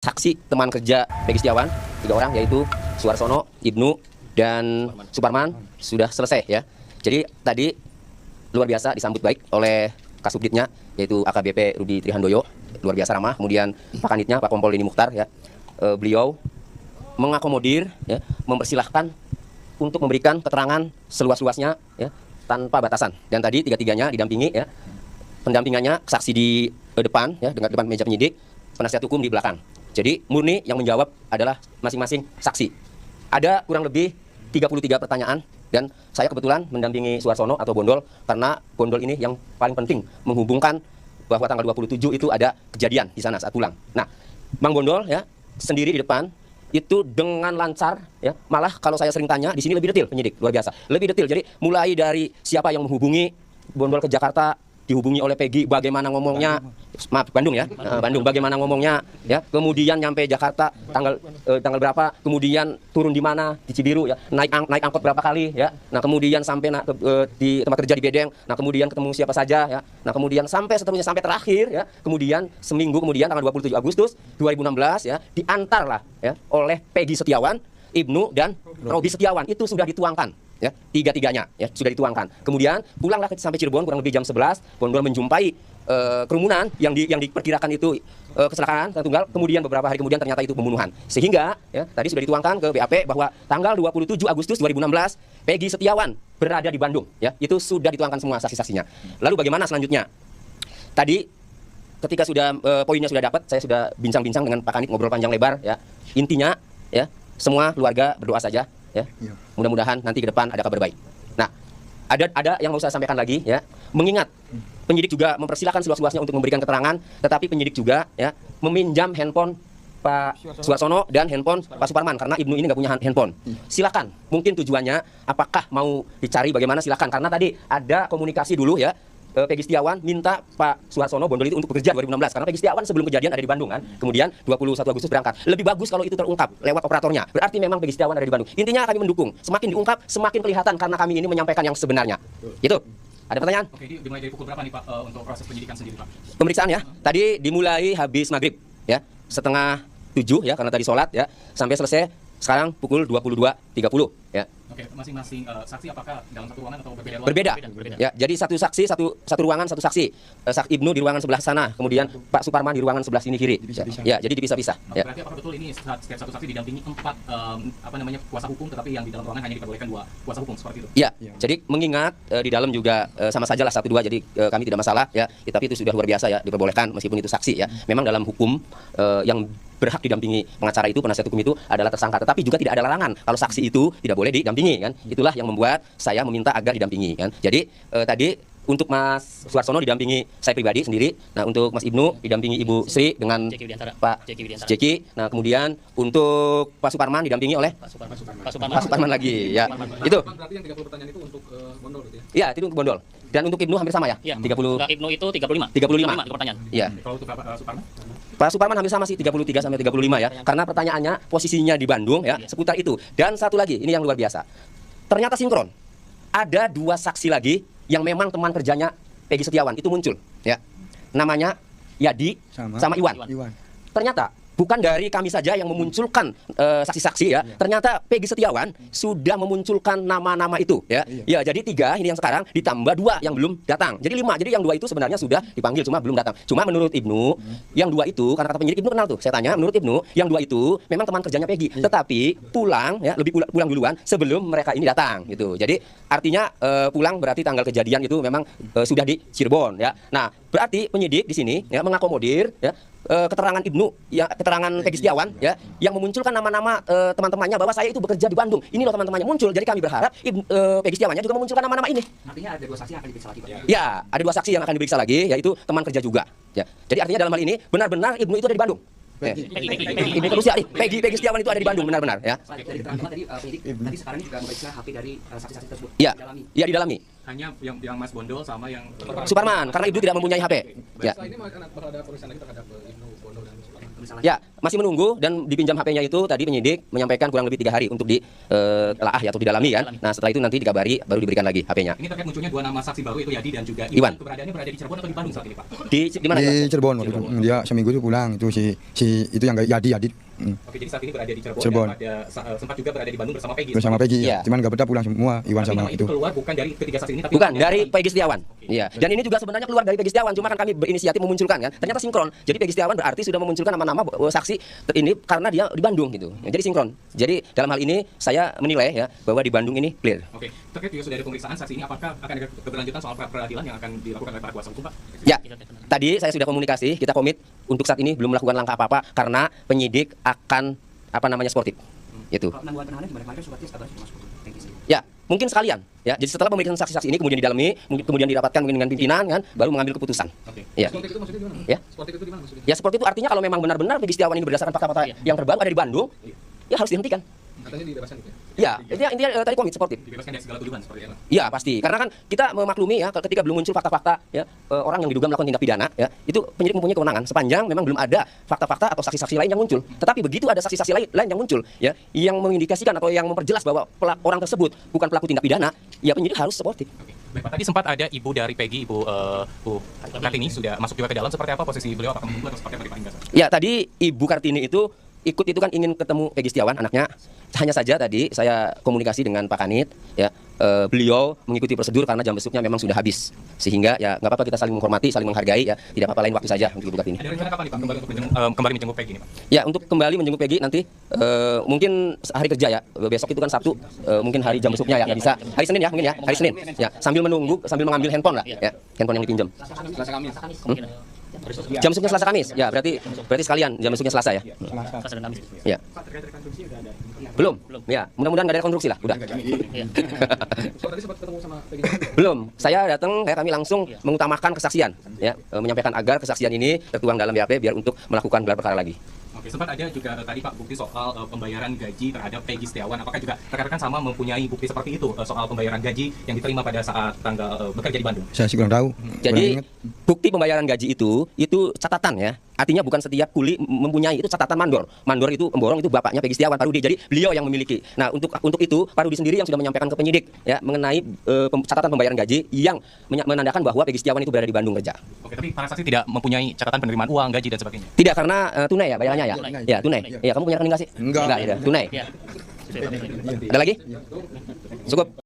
saksi teman kerja Peggy Setiawan, 3 orang yaitu Suarsono, Ibnu, dan Suparman sudah selesai ya. Jadi tadi luar biasa disambut baik oleh Kasubditnya yaitu AKBP Rudi Trihandoyo, luar biasa ramah. Kemudian Pak Kanitnya Pak Kompol Lini Mukhtar ya. Beliau mengakomodir ya, mempersilahkan untuk memberikan keterangan seluas-luasnya ya, tanpa batasan. Dan tadi tiga-tiganya didampingi ya. Pendampingannya saksi di depan ya, dengan depan meja penyidik, penasihat hukum di belakang. Jadi murni yang menjawab adalah masing-masing saksi. Ada kurang lebih 33 pertanyaan dan saya kebetulan mendampingi Suarsono atau Bondol karena Bondol ini yang paling penting menghubungkan bahwa tanggal 27 itu ada kejadian di sana saat pulang. Nah, Bang Bondol ya sendiri di depan itu dengan lancar ya, malah kalau saya sering tanya di sini lebih detail penyidik, luar biasa. Lebih detail. Jadi mulai dari siapa yang menghubungi Bondol ke Jakarta, dihubungi oleh Peggy, bagaimana ngomongnya, maaf Bandung ya, Bandung, bagaimana ngomongnya, ya, kemudian nyampe Jakarta tanggal berapa, kemudian turun di mana di Cibiru ya, naik angkot berapa kali ya, nah kemudian sampai di tempat kerja di Bedeng, nah kemudian ketemu siapa saja ya, nah kemudian sampai seterusnya sampai terakhir ya, kemudian seminggu kemudian tanggal 27 Agustus 2016 ya, diantarlah ya oleh Peggy Setiawan, Ibnu dan Robi Setiawan, itu sudah dituangkan. Ya, tiga-tiganya ya sudah dituangkan. Kemudian pulanglah sampai Cirebon kurang lebih jam 11. Bondol menjumpai kerumunan yang diperkirakan itu kecelakaan tunggal. Kemudian beberapa hari kemudian ternyata itu pembunuhan. Sehingga ya tadi sudah dituangkan ke BAP bahwa tanggal 27 Agustus 2016 Peggy Setiawan berada di Bandung. Ya, itu sudah dituangkan semua saksi-saksinya. Lalu bagaimana selanjutnya? Tadi ketika sudah poinnya sudah dapat, saya sudah bincang-bincang dengan Pak Kanit, ngobrol panjang lebar. Ya, intinya ya semua keluarga berdoa saja. Ya, mudah-mudahan nanti ke depan ada kabar baik. Nah, ada yang mau saya sampaikan lagi ya, mengingat penyidik juga mempersilahkan seluas-luasnya untuk memberikan keterangan, tetapi penyidik juga ya meminjam handphone Pak Suarsono dan handphone Pak Suparman karena Ibnu ini nggak punya handphone. Silakan, mungkin tujuannya apakah mau dicari bagaimana silakan, karena tadi ada komunikasi dulu ya. Peggy Setiawan minta Pak Suarsono Bondol itu untuk bekerja 2016 karena Peggy Setiawan sebelum kejadian ada di Bandung kan. Kemudian 21 Agustus berangkat. Lebih bagus kalau itu terungkap lewat operatornya. Berarti memang Peggy Setiawan ada di Bandung. Intinya kami mendukung. Semakin diungkap, semakin kelihatan karena kami ini menyampaikan yang sebenarnya. Itu. Ada pertanyaan? Oke, dimulai dari pukul berapa nih Pak untuk proses penyidikan sendiri Pak? Pemeriksaan ya. Tadi dimulai habis maghrib ya. Setengah 7 ya karena tadi sholat ya. Sampai selesai sekarang pukul 22.30 ya. Oke, masing-masing saksi apakah dalam satu ruangan atau berbeda? Berbeda. Ya, jadi satu saksi satu ruangan satu saksi. Ibnu di ruangan sebelah sana, kemudian Pak Suparman di ruangan sebelah sini kiri. Ya, jadi dipisah-pisah. Ya. Berarti apakah betul ini setiap satu saksi didampingi 4 kuasa hukum, tetapi yang di dalam ruangan hanya diperbolehkan 2 kuasa hukum seperti itu? Ya, jadi mengingat di dalam juga sama sajalah 1-2, jadi kami tidak masalah ya. Tapi itu sudah luar biasa ya, diperbolehkan meskipun itu saksi ya. Memang dalam hukum yang berhak didampingi pengacara itu, penasihat hukum itu adalah tersangka, tetapi juga tidak ada larangan kalau saksi itu tidak boleh didampingi kan. Itulah yang membuat saya meminta agar didampingi kan. Jadi tadi untuk Mas Suarsono didampingi saya pribadi sendiri. Nah, untuk Mas Ibnu didampingi Ibu Sri dengan Pak Jeki. Nah, kemudian untuk Pak Suparman didampingi oleh Pak Suparman lagi ya. Itu. Berarti yang 30 pertanyaan itu untuk Bondol gitu ya? Iya, itu untuk Bondol. Dan untuk Ibnu hampir sama ya? Ya. 30. Ibnu itu 35. 35 pertanyaan. Iya. Kalau untuk Pak Suparman? Pak Suparman hampir sama sih 33 sampai 35 ya. Karena pertanyaannya posisinya di Bandung ya, seputar itu. Dan satu lagi, ini yang luar biasa. Ternyata sinkron. Ada 2 saksi lagi yang memang teman kerjanya Peggy Setiawan itu muncul ya. Namanya Yadi sama Iwan. Ternyata bukan dari kami saja yang memunculkan saksi-saksi ya. Ternyata Peggy Setiawan sudah memunculkan nama-nama itu ya. Ya, jadi 3 ini yang sekarang ditambah 2 yang belum datang. Jadi 5. Jadi yang 2 itu sebenarnya sudah dipanggil cuma belum datang. Cuma menurut Ibnu, yang 2 itu karena kata penyidik Ibnu kenal tuh. Saya tanya, menurut Ibnu, yang 2 itu memang teman kerjanya Peggy, tetapi pulang ya, lebih pulang duluan sebelum mereka ini datang gitu. Jadi artinya pulang berarti tanggal kejadian itu memang sudah di Cirebon ya. Nah, berarti penyidik di sini ya mengakomodir ya keterangan Ibnu, ya keterangan Peggy Setiawan ya, yang memunculkan nama-nama teman-temannya bahwa saya itu bekerja di Bandung. Ini loh teman-temannya muncul. Jadi kami berharap Peggy Setiawannya juga memunculkan nama-nama ini. Artinya ada 2 saksi yang akan diperiksa lagi Pak? Ya, ada 2 saksi yang akan diperiksa lagi, yaitu teman kerja juga. Ya, jadi artinya dalam hal ini benar-benar Ibnu itu ada di Bandung. Ini Rusia nih. Peggy Setiawan itu ada di Bandung benar-benar ya. Dari keterangan tadi penyidik tadi sekarang juga memeriksa HP dari saksi-saksi tersebut. Iya. Iya, didalami. Hanya yang Mas Bondol sama yang Suparman karena Ibnu tidak mempunyai HP. Ya. Setelah ini bakal ada pemeriksaan lagi terhadap Ibnu, Bondol dan Suparman. Ya, masih menunggu dan dipinjam HP-nya itu tadi penyidik menyampaikan kurang lebih 3 hari untuk ditelaah ya atau didalami kan. Nah, setelah itu nanti dikabari baru diberikan lagi HP-nya. Ini terkait munculnya 2 nama saksi baru itu Yadi dan juga Iwan. Keberadaannya berada di Cirebon atau di Bandung saat ini, Pak? Di mana? Di Cirebon waktu itu. Dia seminggu itu pulang itu si itu yang Yadi. Oke, jadi saat ini berada di Cirebon. Cirebon. Dan sempat juga berada di Bandung bersama Peggy. Bersama Peggy. Iya. Cuman gak betah pulang semua Iwan Tapi sama nama itu. keluar bukan dari ketiga saksi ini tapi Bukan dari Peggy Setiawan. Iya. Dan ini juga sebenarnya keluar dari Peggy Setiawan, cuma kan kami berinisiatif memunculkan kan. Ternyata sinkron. Jadi Peggy Setiawan berarti sudah memunculkan nama-nama saksi ini karena dia di Bandung gitu. Jadi sinkron. Jadi dalam hal ini saya menilai ya bahwa di Bandung ini clear. Oke, terkait juga sudah ada pemeriksaan saksi ini, apakah akan ada keberlanjutan soal peradilan yang akan dilakukan oleh para kuasa hukum, Pak? Ya. Tadi saya sudah komunikasi, kita komit untuk saat ini belum melakukan langkah apa-apa karena penyidik akan sportif. Itu. Kalau penangguhan penahanan gimana? Kemarin Subatis kabarnya sudah masuk. Ya, mungkin sekalian ya. Jadi setelah pemeriksaan saksi-saksi ini kemudian didalami, kemudian dirapatkan dengan pimpinan kan, baru mengambil keputusan. Oke. Ya. Sportif itu maksudnya gimana? Ya. Sportif itu gimana maksudnya? Ya seperti itu artinya kalau memang benar-benar Peggy Setiawan ini berdasarkan fakta-fakta yang terbaru ada di Bandung, ya harus dihentikan. Katanya dibebaskan gitu ya? Ya, intinya tadi komit sportif. Dibebaskan dari segala tuduhan seperti apa? Ya pasti, karena kan kita memaklumi ya ketika belum muncul fakta-fakta ya orang yang diduga melakukan tindak pidana ya itu penyidik mempunyai kewenangan sepanjang memang belum ada fakta-fakta atau saksi-saksi lain yang muncul. Tetapi begitu ada saksi-saksi lain yang muncul ya yang mengindikasikan atau yang memperjelas bahwa orang tersebut bukan pelaku tindak pidana, ya penyidik harus sportif. Oke. Baik, Pak, tadi sempat ada ibu dari Peggy, Bu Kartini sudah masuk juga ke dalam. Seperti apa posisi beliau? Apakah menunggu atau seperti apa di Pak Hingga? Ya tadi Ibu Kartini itu ikut itu kan ingin ketemu Peggy Setiawan anaknya. Hanya saja tadi saya komunikasi dengan Pak Kanit ya beliau mengikuti prosedur karena jam besuknya memang sudah habis sehingga ya nggak apa-apa kita saling menghormati saling menghargai ya tidak apa-apa lain waktu saja untuk Ibu Kartini. Ada rencana kapan nih Pak kembali menjenguk Peggy ini, Pak? Ya untuk kembali menjenguk Peggy nanti mungkin hari kerja ya besok itu kan Sabtu mungkin hari jam besuknya ya nggak bisa hari Senin ya mungkin ya hari Senin ya sambil menunggu sambil mengambil handphone lah ya handphone yang dipinjam. Selasa Kamis. Jam besuknya Selasa Kamis ya berarti sekalian jam besuknya Selasa ya. Selasa dan Kamis. Ya. Belum. Ya, mudah-mudahan nggak ada konstruksi lah. Udah. So tadi sempat ketemu sama Peggy. Belum. Saya datang, kami langsung mengutamakan kesaksian, ya, menyampaikan agar kesaksian ini tertuang dalam BAP biar untuk melakukan gelar perkara lagi. Oke, sempat ada juga tadi Pak bukti soal pembayaran gaji terhadap Peggy Setiawan. Apakah juga rekan-rekan sama mempunyai bukti seperti itu soal pembayaran gaji yang diterima pada saat tanggal bekerja di Bandung? Saya sih kurang tahu. Jadi Kurang ingat. bukti pembayaran gaji itu catatan ya. Artinya bukan setiap kuli mempunyai, itu catatan mandor. Mandor itu pemborong itu bapaknya Peggy Setiawan Parudi. Jadi beliau yang memiliki. Nah, untuk itu Parudi sendiri yang sudah menyampaikan ke penyidik ya mengenai catatan pembayaran gaji yang menandakan bahwa Peggy Setiawan itu berada di Bandung kerja. Oke, tapi para saksi tidak mempunyai catatan penerimaan uang, gaji dan sebagainya. Tidak karena tunai ya bayarannya ya. Tunai. Ya, tunai. Ya, kamu punya rekening nggak sih? Enggak. Ya, tunai. Ya. Ada lagi? Cukup.